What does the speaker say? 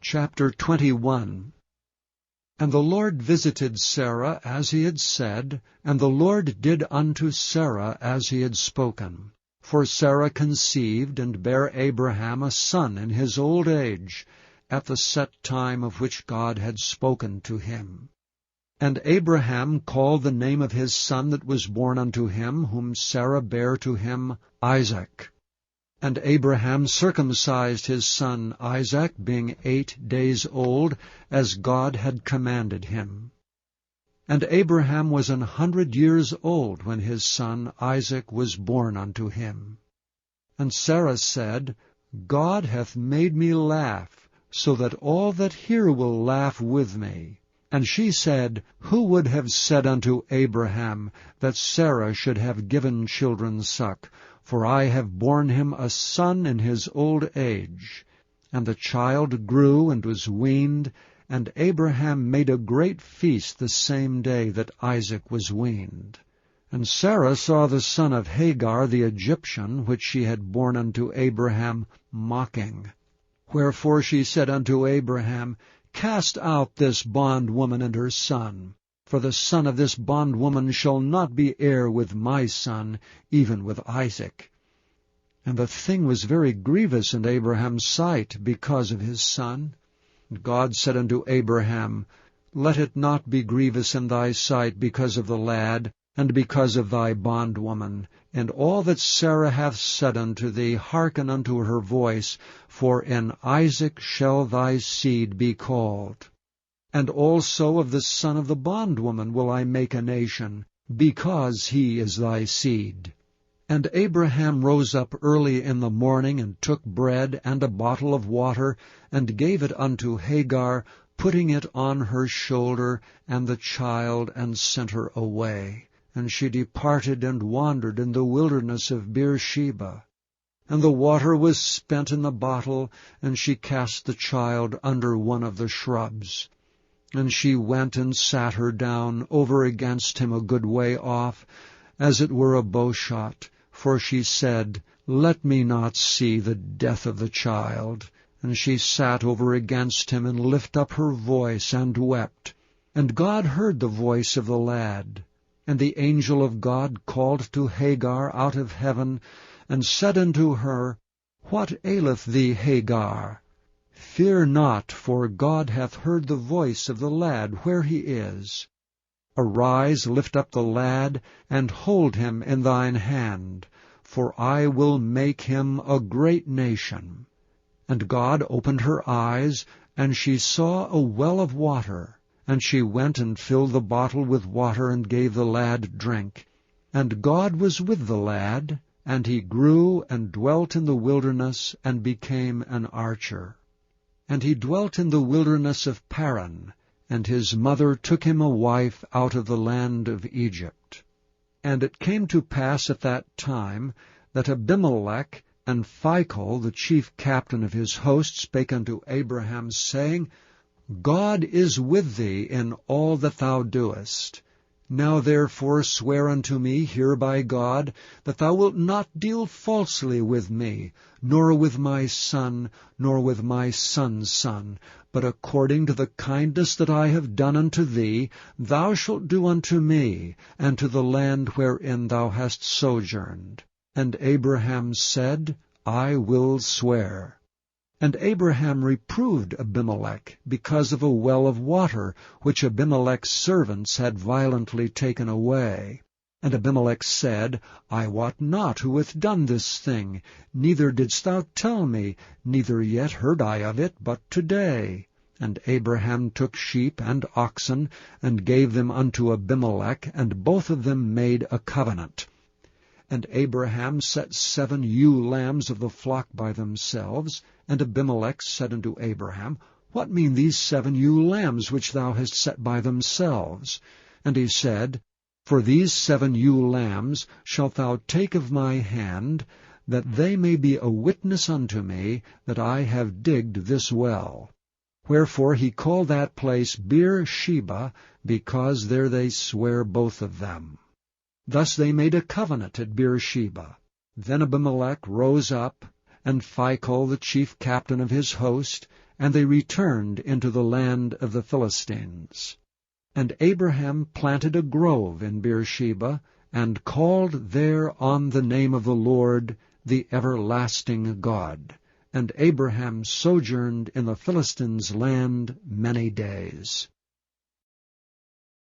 Chapter 21. And the Lord visited Sarah as he had said, and the Lord did unto Sarah as he had spoken. For Sarah conceived, and bare Abraham a son in his old age, at the set time of which God had spoken to him. And Abraham called the name of his son that was born unto him, whom Sarah bare to him, Isaac. And Abraham circumcised his son Isaac, being 8 days old, as God had commanded him. And Abraham was 100 years old when his son Isaac was born unto him. And Sarah said, God hath made me laugh, so that all that hear will laugh with me. And she said, Who would have said unto Abraham that Sarah should have given children suck? For I have borne him a son in his old age. And the child grew and was weaned, and Abraham made a great feast the same day that Isaac was weaned. And Sarah saw the son of Hagar the Egyptian, which she had borne unto Abraham, mocking. Wherefore she said unto Abraham, Cast out this bondwoman and her son. For the son of this bondwoman shall not be heir with my son, even with Isaac. And the thing was very grievous in Abraham's sight because of his son. And God said unto Abraham, Let it not be grievous in thy sight because of the lad, and because of thy bondwoman. And all that Sarah hath said unto thee, hearken unto her voice, for in Isaac shall thy seed be called. And also of the son of the bondwoman will I make a nation, because he is thy seed. And Abraham rose up early in the morning, and took bread and a bottle of water, and gave it unto Hagar, putting it on her shoulder, and the child, and sent her away. And she departed and wandered in the wilderness of Beersheba. And the water was spent in the bottle, and she cast the child under one of the shrubs. And she went and sat her down over against him a good way off, as it were a bowshot. For she said, Let me not see the death of the child. And she sat over against him, and lift up her voice, and wept. And God heard the voice of the lad. And the angel of God called to Hagar out of heaven, and said unto her, What aileth thee, Hagar? Fear not, for God hath heard the voice of the lad where he is. Arise, lift up the lad, and hold him in thine hand, for I will make him a great nation. And God opened her eyes, and she saw a well of water. And she went and filled the bottle with water, and gave the lad drink. And God was with the lad, and he grew and dwelt in the wilderness, and became an archer. And he dwelt in the wilderness of Paran, and his mother took him a wife out of the land of Egypt. And it came to pass at that time that Abimelech and Phicol, the chief captain of his host, spake unto Abraham, saying, God is with thee in all that thou doest. Now therefore swear unto me here by God, that thou wilt not deal falsely with me, nor with my son, nor with my son's son, but according to the kindness that I have done unto thee, thou shalt do unto me, and to the land wherein thou hast sojourned. And Abraham said, I will swear. And Abraham reproved Abimelech because of a well of water, which Abimelech's servants had violently taken away. And Abimelech said, I wot not who hath done this thing, neither didst thou tell me, neither yet heard I of it but today. And Abraham took sheep and oxen, and gave them unto Abimelech, and both of them made a covenant. And Abraham set 7 ewe lambs of the flock by themselves. And Abimelech said unto Abraham, What mean these 7 ewe lambs which thou hast set by themselves? And he said, For these 7 ewe lambs shalt thou take of my hand, that they may be a witness unto me that I have digged this well. Wherefore he called that place Beersheba, because there they swear both of them. Thus they made a covenant at Beersheba. Then Abimelech rose up, and Phicol the chief captain of his host, and they returned into the land of the Philistines. And Abraham planted a grove in Beersheba, and called there on the name of the Lord, the everlasting God. And Abraham sojourned in the Philistines' land many days.